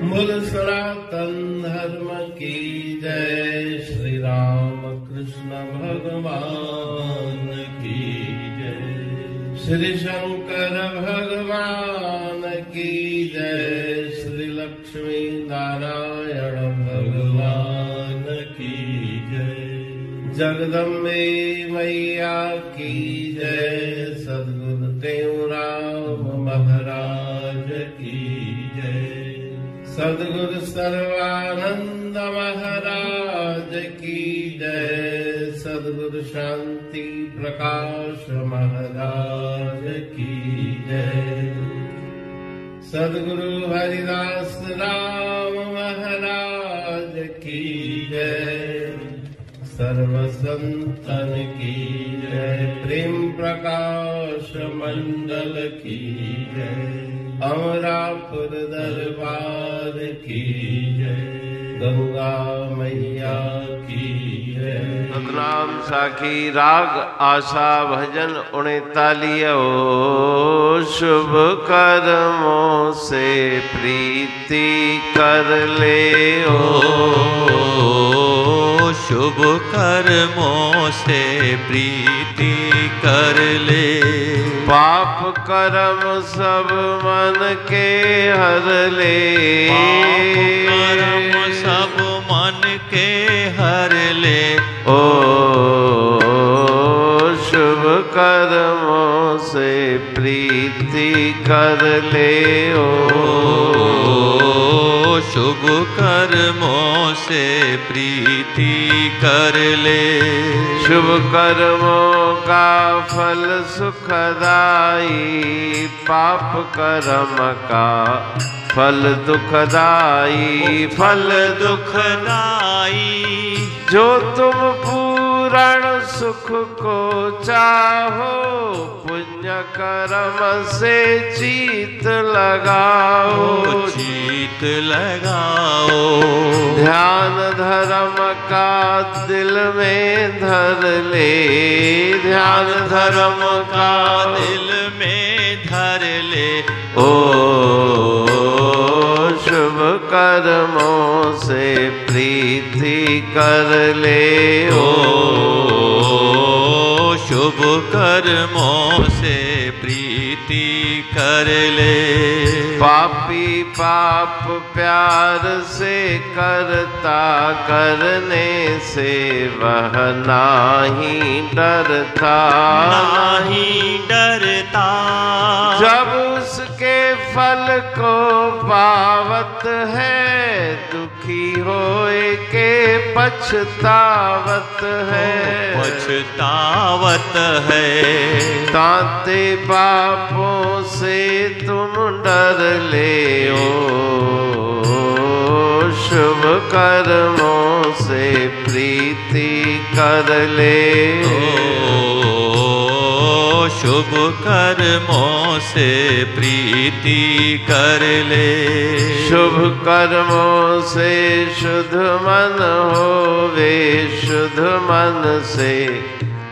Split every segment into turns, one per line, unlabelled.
बोल सनातन धर्म की जय। श्री राम कृष्ण भगवान की जय। श्री शंकर भगवान की जय। श्री लक्ष्मी नारायण भगवान की जय। जगदम्बे मैया की जय। सद्गुरु देवराम महाराज की जय। सद्गुरु सर्वानंद महाराज की जय। सद्गुरु शांति प्रकाश महाराज की जय। सद्गुरु हरिदास राम महाराज की जय। सर्व संतन की जय। प्रेम प्रकाश मंडल की जय। अमरापुर दरबार की जय। गंगा मैया की जय। सतनाम साखी राग आशा भजन 39। शुभ कर्मों से प्रीति कर ले
शुभ कर्मों से प्रीति कर ले।
पाप कर्म सब मन के हर ले।
पाप कर्म सब मन के हर ले।
शुभ कर्मों से प्रीति कर ले।
शुभ कर्मों से प्रीति कर ले।
शुभ कर्मों का फल सुखदाई। पाप कर्म का फल दुखदाई।
फल दुखदाई।
जो तुम पूर्ण सुख को चाहो पुण्य कर्म से चित लगाओ।
चित लगाओ।
ध्यान धर्म का दिल में धर ले। ध्यान धर्म का
दिल में धर ले।
शुभ कर्मों से प्रीति कर ले।
शुभ कर्मों से प्रीति कर ले।
पापी पाप प्यार से करता करने से वह नाही डरता।
नाही डरता।
जब उसके फल को पावत है दुखी होए के पछतावत है।
पछतावत है।
ताते पापों से तुम डर ले। शुभ कर्मों से प्रीति कर ले।
शुभ कर्मों से प्रीति कर ले।
शुभ कर्मों से शुद्ध मन होवे। शुद्ध मन से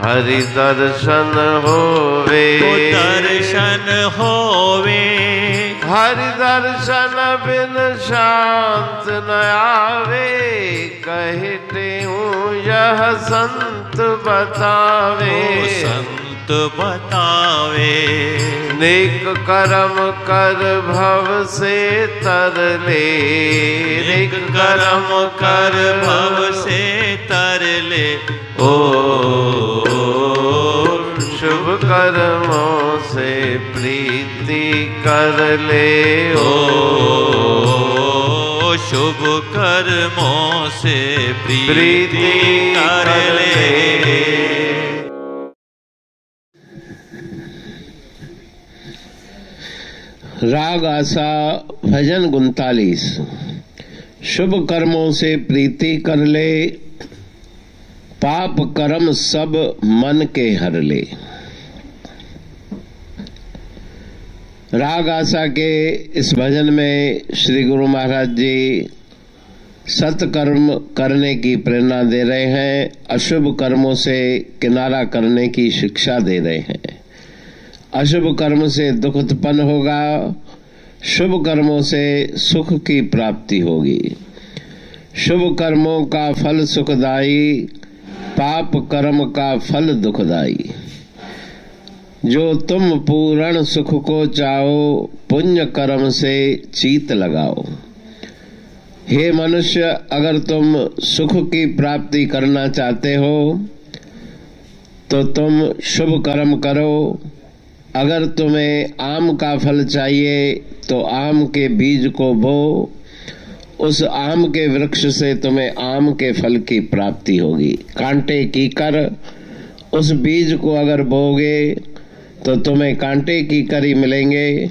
हरि दर्शन होवे।
दर्शन होवे।
हरि दर्शन बिन शांत न आवे। कहते हूँ यह संत बतावे।
संत बतावे।
नेक कर्म कर भव से तर ले। नेक कर्म कर भव से
तर ले।
शुभ कर्मों से प्रीति कर ले।
शुभ कर्मों से प्रीति कर ले।
राग आशा भजन 39। शुभ कर्मों से प्रीति कर ले। पाप कर्म सब मन के हर ले। राग आशा के इस भजन में श्री गुरु महाराज जी सत्कर्म करने की प्रेरणा दे रहे हैं। अशुभ कर्मों से किनारा करने की शिक्षा दे रहे हैं। अशुभ कर्म से दुख उत्पन्न होगा शुभ कर्मों से सुख की प्राप्ति होगी। शुभ कर्मों का फल सुखदाई, पाप कर्म का फल दुखदाई। जो तुम पूर्ण सुख को चाहो, पुण्य कर्म से चीत लगाओ। हे मनुष्य, अगर तुम सुख की प्राप्ति करना चाहते हो तो तुम शुभ कर्म करो। अगर तुम्हें आम का फल चाहिए तो आम के बीज को बो। उस आम के वृक्ष से तुम्हें आम के फल की प्राप्ति होगी। कांटे की कर उस बीज को अगर बोगे तो तुम्हें कांटे की करी मिलेंगे।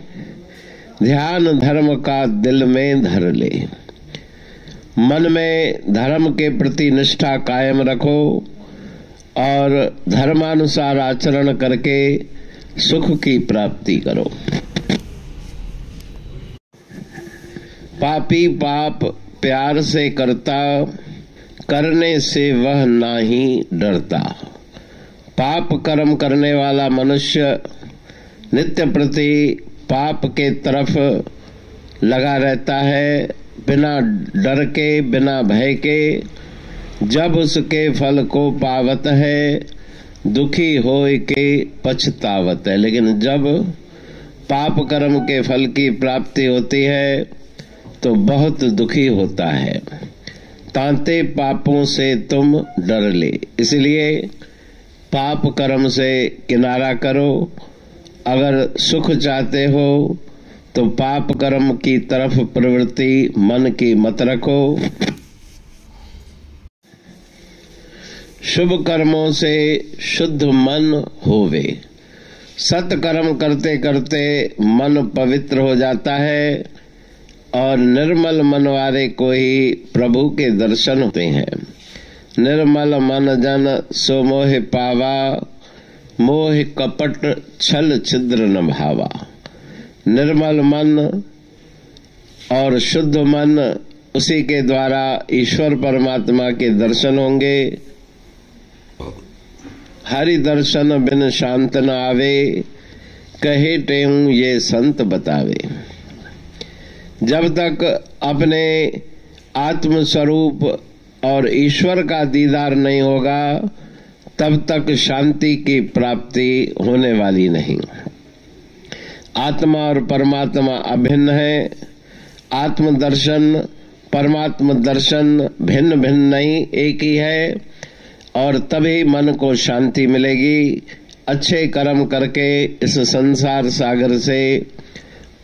ध्यान धर्म का दिल में धर ले। मन में धर्म के प्रति निष्ठा कायम रखो और धर्मानुसार आचरण करके सुख की प्राप्ति करो। पापी पाप प्यार से करता, करने से वह नाही डरता। पाप कर्म करने वाला मनुष्य नित्य प्रति पाप के तरफ लगा रहता है, बिना डर के, बिना भय के। जब उसके फल को पावत है, दुखी होय के पछतावत है। लेकिन जब पाप कर्म के फल की प्राप्ति होती है तो बहुत दुखी होता है। तांते पापों से तुम डर ले। इसलिए पाप कर्म से किनारा करो। अगर सुख चाहते हो तो पाप कर्म की तरफ प्रवृत्ति मन की मत रखो। शुभ कर्मों से शुद्ध मन होवे। सत्कर्म करते करते मन पवित्र हो जाता है और निर्मल मन वाले को ही प्रभु के दर्शन होते हैं। निर्मल मन जन सो मोह पावा, मोह कपट छल छिद्र न भावा। निर्मल मन और शुद्ध मन, उसी के द्वारा ईश्वर परमात्मा के दर्शन होंगे। हरि दर्शन बिन शांत न आवे, कहे टेऊ ये संत बतावे। जब तक अपने आत्म स्वरूप और ईश्वर का दीदार नहीं होगा तब तक शांति की प्राप्ति होने वाली नहीं। आत्मा और परमात्मा अभिन्न है। आत्म दर्शन परमात्मा दर्शन भिन्न भिन्न नहीं, एक ही है। और तभी मन को शांति मिलेगी। अच्छे कर्म करके इस संसार सागर से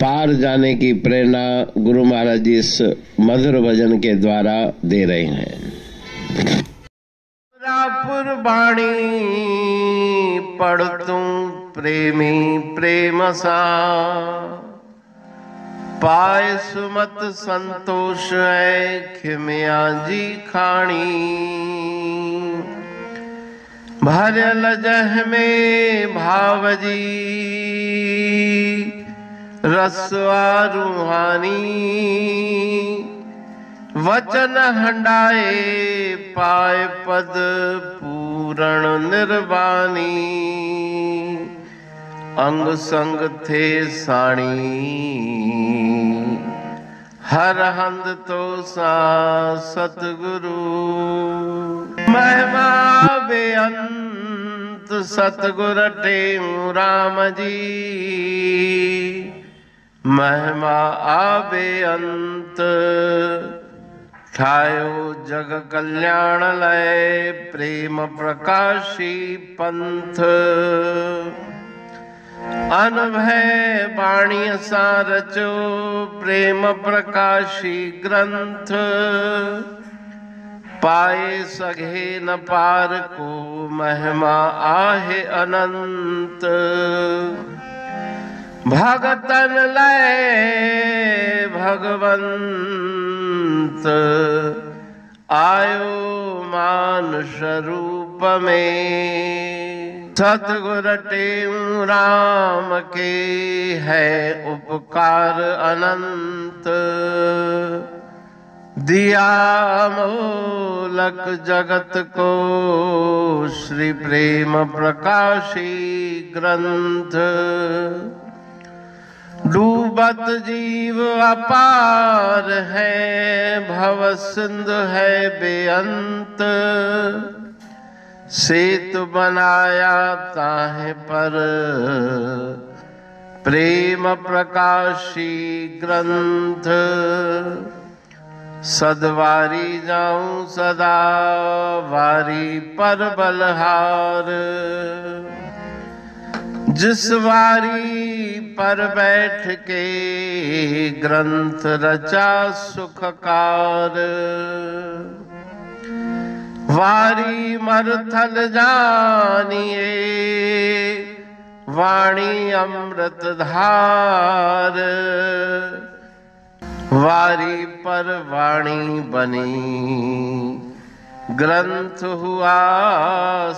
पार जाने की प्रेरणा गुरु महाराज जी इस मधुर भजन के द्वारा दे रहे हैं।
रापुर बाणी पढ़तूं प्रेमी प्रेम सा, पाए सुमत संतोष है खिमिया जी खाणी। भरल जह में भाव जी रसवा रूहानी। वचन हंडाए पाए पद पूरण निर्वाणी। अंग संग थे साणी हर हंद तो सा सतगुरु। महिमा बेअंत सतगुर टेऊ राम जी। महिमा आबे अंत ठायो जग कल्याण लय। प्रेम प्रकाशी पंथ अनभय बाणी सारचो। प्रेम प्रकाशी ग्रंथ पाए सघे न पार को। महिमा आहे अनंत भगतन लय भगवंत। आयो मानुष रूप में। सतगुर टेऊ राम के है उपकार अनंत। दिया मोलक जगत को श्री प्रेम प्रकाशी ग्रंथ। डूबत जीव अपार है, भव सिंधु है बेअंत। सेतु बनाया ताहे पर, प्रेम प्रकाशी ग्रंथ। सदवारी जाऊं सदा, वारी पर बलहार। जिस वारी पर बैठ के, ग्रंथ रचा सुखकार। वारी मरथल जानिए, वाणी अमृत धार। वारी पर वाणी बनी, ग्रंथ हुआ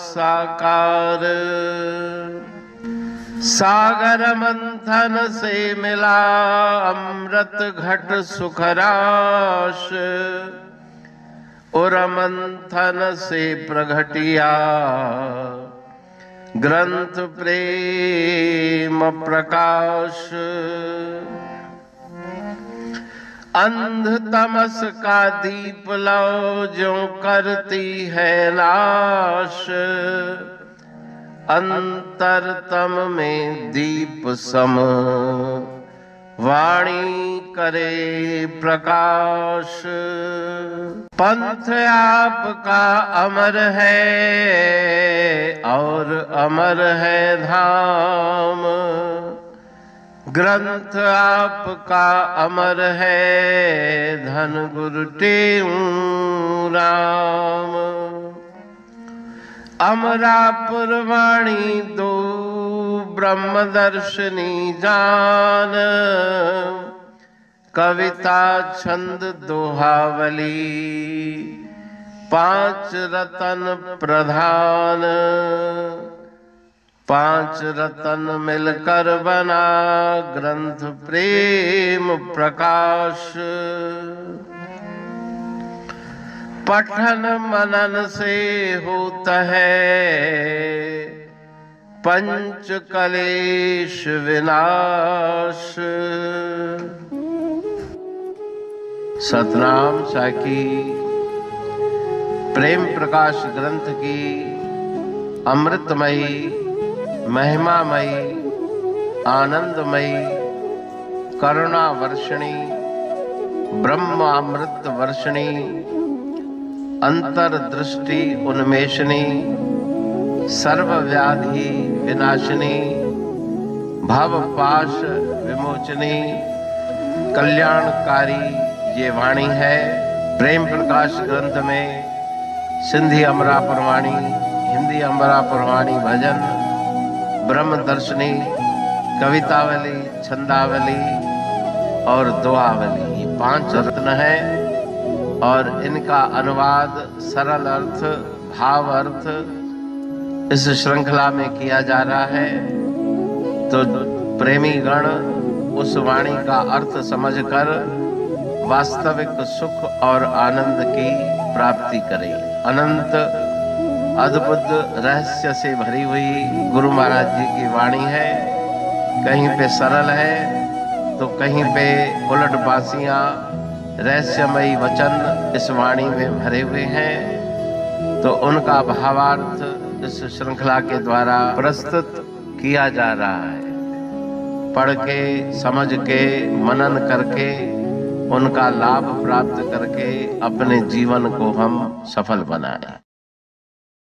साकार। सागर मंथन से मिला, अमृत घट सुखराश। और मंथन से प्रगटिया, ग्रंथ प्रेम प्रकाश। अंध तमस का दीप लो, जो करती है नाश। अंतरतम में दीप सम, वाणी करे प्रकाश। पंथ आपका अमर है, और अमर है धाम। ग्रंथ आपका अमर है, धन गुरु टेऊ राम। अमरापुर वाणी दो, ब्रह्मदर्शनी जान। कविता छंद दोहावली, 5 रतन प्रधान। 5 रतन मिलकर बना, ग्रंथ प्रेम प्रकाश। पठन मनन से होता है, पंच कलेश विनाश। सतनाम साखी प्रेम प्रकाश ग्रंथ की अमृतमयी, महिमामयी, आनंदमयी, करुणा वर्षिणी, ब्रह्म अमृत वर्षिणी, अंतर्दृष्टि उन्मेषणी, सर्व व्याधि विनाशिनी, भव पाश विमोचनी, कल्याणकारी ये वाणी है। प्रेम प्रकाश ग्रंथ में सिंधी अमरापुर वाणी, हिंदी अमरापुर वाणी भजन, ब्रह्म दर्शनी, कवितावली, छंदावली और दुआवली, ये 5 रत्न है। और इनका अनुवाद सरल अर्थ, भाव अर्थ इस श्रृंखला में किया जा रहा है। तो प्रेमी गण उस वाणी का अर्थ समझकर वास्तविक सुख और आनंद की प्राप्ति करें। अनंत अद्भुत रहस्य से भरी हुई गुरु महाराज जी की वाणी है। कहीं पे सरल है तो कहीं पे उलट बासियां, रहस्यमयी वचन इस वाणी में भरे हुए हैं। तो उनका भावार्थ इस श्रृंखला के द्वारा प्रस्तुत किया जा रहा है। पढ़ के, समझ के, मनन करके, उनका लाभ प्राप्त करके अपने जीवन को हम सफल बनाएं।